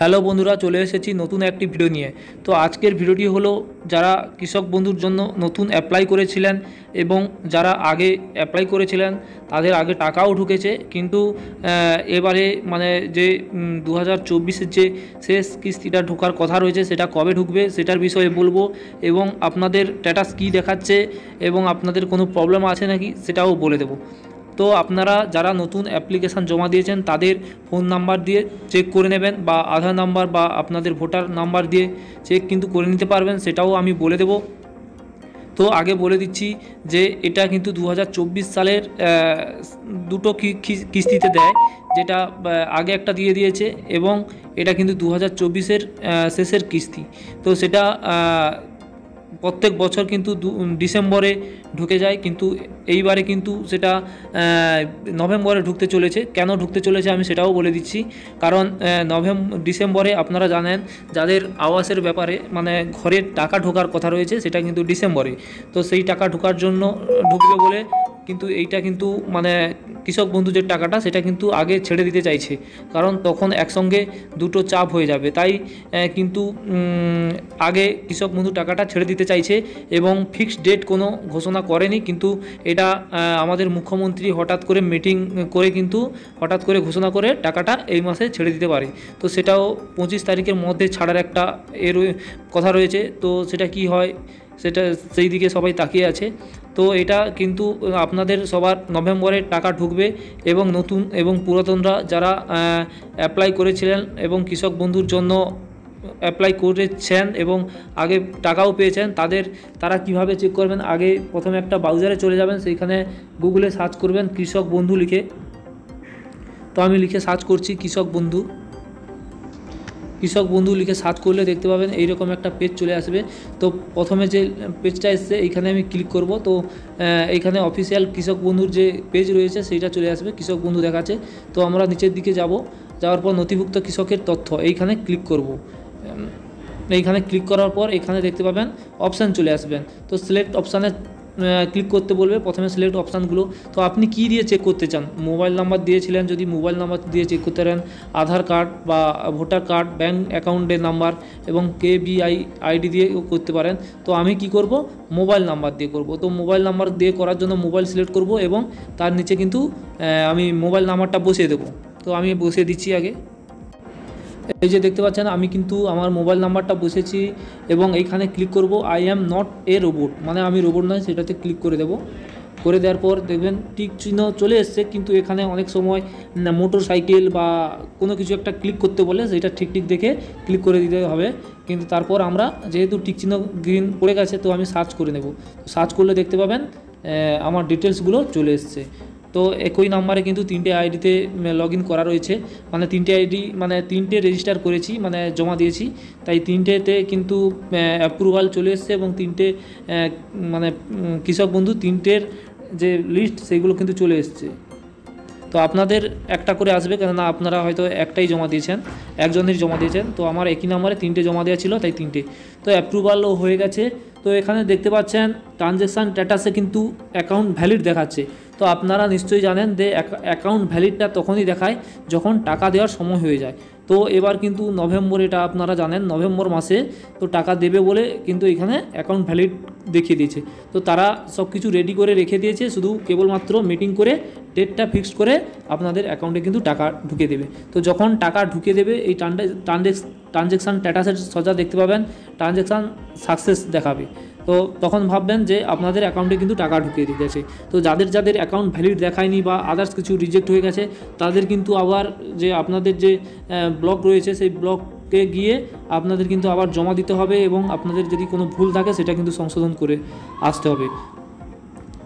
Hello বন্ধুরা, চলে এসেছি নতুন একটি ভিডিও নিয়ে। তো আজকের ভিডিওটি হলো যারা কৃষক বন্ধুর জন্য নতুন অ্যাপ্লাই করেছিলেন এবং যারা আগে অ্যাপ্লাই করেছিলেন তাদের আগে টাকাও ঢুকেছে, কিন্তু এবারে মানে যে 2024-এর যে শেষ কিস্তিটা ঢোকার কথা রয়েছে সেটা কবে ঢুকবে সেটার বিষয়ে বলবো, এবং আপনাদের স্ট্যাটাস কী দেখাচ্ছে এবং আপনাদের কোনো প্রবলেম আছে নাকি সেটাও বলে দেবো। তো আপনারা যারা নতুন অ্যাপ্লিকেশান জমা দিয়েছেন তাদের ফোন নাম্বার দিয়ে চেক করে নেবেন, বা আধার নাম্বার বা আপনাদের ভোটার নাম্বার দিয়ে চেক কিন্তু করে নিতে পারবেন, সেটাও আমি বলে দেব। তো আগে বলে দিচ্ছি যে এটা কিন্তু 2024 সালের দুটো কিস্তিতে দেয়, যেটা আগে একটা দিয়ে দিয়েছে এবং এটা কিন্তু 2024-এর শেষের কিস্তি। তো সেটা প্রত্যেক বছর কিন্তু ডিসেম্বরে ঢুকে যায়, কিন্তু এইবারে কিন্তু সেটা নভেম্বরে ঢুকতে চলেছে। কেন ঢুকতে চলেছে আমি সেটাও বলে দিচ্ছি, কারণ ডিসেম্বরে আপনারা জানেন যাদের আবাসের ব্যাপারে মানে ঘরের টাকা ঢোকার কথা রয়েছে সেটা কিন্তু ডিসেম্বরে, তো সেই টাকা ঢোকার জন্য ঢুকবে বলে কিন্তু এইটা কিন্তু মানে কৃষক বন্ধু যে টাকাটা সেটা কিন্তু আগে ছেড়ে দিতে চাইছে, কারণ তখন একসঙ্গে দুটো চাপ হয়ে যাবে। তাই কিন্তু আগে কৃষক বন্ধু টাকাটা ছেড়ে দিতে চাইছে এবং ফিক্সড ডেট কোনো ঘোষণা করেনি, কিন্তু এটা আমাদের মুখ্যমন্ত্রী হঠাৎ করে মিটিং করে কিন্তু হঠাৎ করে ঘোষণা করে টাকাটা এই মাসে ছেড়ে দিতে পারে। তো সেটাও 25 তারিখের মধ্যে ছাড়ার একটা কথা রয়েছে। তো সেটা কি হয় সেটা সেই দিকে সবাই তাকিয়ে আছে। তো এটা কিন্তু আপনাদের সবার নভেম্বরে টাকা ঢুকবে, এবং নতুন এবং পুরাতনরা যারা অ্যাপ্লাই করেছিলেন এবং কৃষক বন্ধুর জন্য অ্যাপ্লাই করেছেন এবং আগে টাকাও পেয়েছেন তারা কিভাবে চেক করবেন, আগে প্রথমে একটা ব্রাউজারে চলে যাবেন, সেইখানে গুগলে সার্চ করবেন কৃষক বন্ধু লিখে। তো আমি লিখে সার্চ করছি কৃষক বন্ধু লিখে সার্চ করলে দেখতে পাবেন এইরকম একটা পেজ চলে আসবে। তো প্রথমে যে পেজটা এসছে এইখানে আমি ক্লিক করব। তো এইখানে অফিসিয়াল কৃষক বন্ধুর যে পেজ রয়েছে সেইটা চলে আসবে, কৃষক বন্ধু দেখাচ্ছে। তো আমরা নিচের দিকে যাওয়ার পর নথিভুক্ত কৃষকের তথ্য এইখানে ক্লিক করব। এইখানে ক্লিক করার পর এখানে দেখতে পাবেন অপশান চলে আসবেন। তো সিলেক্ট অপশানে ক্লিক করতে বলবে, প্রথমে সিলেক্ট অপশানগুলো। তো আপনি কি দিয়ে চেক করতে চান, মোবাইল নাম্বার দিয়েছিলেন যদি মোবাইল নাম্বার দিয়ে চেক করতে পারেন, আধার কার্ড বা ভোটার কার্ড, ব্যাঙ্ক অ্যাকাউন্টের নাম্বার এবং KBI আইডি দিয়ে করতে পারেন। তো আমি কি করব, মোবাইল নাম্বার দিয়ে করব। তো মোবাইল নাম্বার দিয়ে করার জন্য মোবাইল সিলেক্ট করব এবং তার নিচে কিন্তু আমি মোবাইল নাম্বারটা বসিয়ে দেবো। তো আমি বসিয়ে দিচ্ছি আগে। এই যে দেখতে পাচ্ছেন আমি কিন্তু আমার মোবাইল নাম্বারটা বসেছি এবং এইখানে ক্লিক করব I am not a robot, মানে আমি রোবট নয়, সেটাতে ক্লিক করে দেব। করে দেওয়ার পর দেখবেন টিক চিহ্ন চলে এসছে, কিন্তু এখানে অনেক সময় মোটর সাইকেল বা কোনো কিছু একটা ক্লিক করতে বলে সেটা ঠিক দেখে ক্লিক করে দিতে হবে। কিন্তু তারপর আমরা যেহেতু টিক চিহ্ন গ্রিন পড়ে গেছে তো আমি সার্চ করে নেব। সার্চ করলে দেখতে পাবেন আমার ডিটেলসগুলো চলে এসছে। তো একই নাম্বারে কিন্তু 3টে আইডিতে লগ ইন করা রয়েছে, মানে 3টে আইডি মানে 3টে রেজিস্টার করেছি, মানে জমা দিয়েছি, তাই 3টেতে কিন্তু অ্যাপ্রুভাল চলে এসছে এবং 3টে মানে কৃষক বন্ধু 3টের যে লিস্ট সেগুলো কিন্তু চলে এসছে। তো আপনাদের একটা করে আসবে, কেননা আপনারা হয়তো একটাই জমা দিয়েছেন, একজনের জমা দিয়েছেন। তো আমার একই নাম্বারে 3টে জমা দেওয়া ছিল তাই 3টে। তো অ্যাপ্রুভালও হয়ে গেছে। তো এখানে দেখতে পাচ্ছেন ট্রানজ্যাকশান স্ট্যাটাসে কিন্তু অ্যাকাউন্ট ভ্যালিড দেখাচ্ছে। তো আপনারা নিশ্চয়ই জানেন যে অ্যাকাউন্ট ভ্যালিডটা তখনই দেখায় যখন টাকা দেওয়ার সময় হয়ে যায়। তো এবার কিন্তু নভেম্বর, এটা আপনারা জানেন নভেম্বর মাসে তো টাকা দেবে বলে কিন্তু এখানে অ্যাকাউন্ট ভ্যালিড দেখিয়ে দিয়েছে। তো তারা সব কিছু রেডি করে রেখে দিয়েছে, শুধু কেবলমাত্র মিটিং করে ডেটটা ফিক্সড করে আপনাদের অ্যাকাউন্টে কিন্তু টাকা ঢুকে দেবে। তো যখন টাকা ঢুকে দেবে এই ট্রানজ্যাকশান স্ট্যাটাসের সোজা দেখতে পাবেন ট্রানজ্যাকশান সাকসেস দেখাবে। তো তখন ভাববেন যে আপনাদের অ্যাকাউন্টে কিন্তু টাকা ঢুকিয়ে দিয়েছে। তো যাদের অ্যাকাউন্ট ভ্যালিড দেখায়নি বা আদার্স কিছু রিজেক্ট হয়ে গেছে তাদের কিন্তু আবার যে আপনাদের যে ব্লক রয়েছে সেই ব্লকে গিয়ে আপনাদের কিন্তু আবার জমা দিতে হবে এবং আপনাদের যদি কোনো ভুল থাকে সেটা কিন্তু সংশোধন করে আসতে হবে।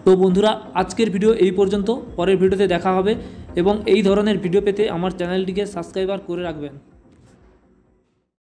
তো বন্ধুরা, আজকের ভিডিও এই পর্যন্ত, পরের ভিডিওতে দেখা হবে এবং এই ধরনের ভিডিও পেতে আমার চ্যানেলটিকে সাবস্ক্রাইব করে রাখবেন।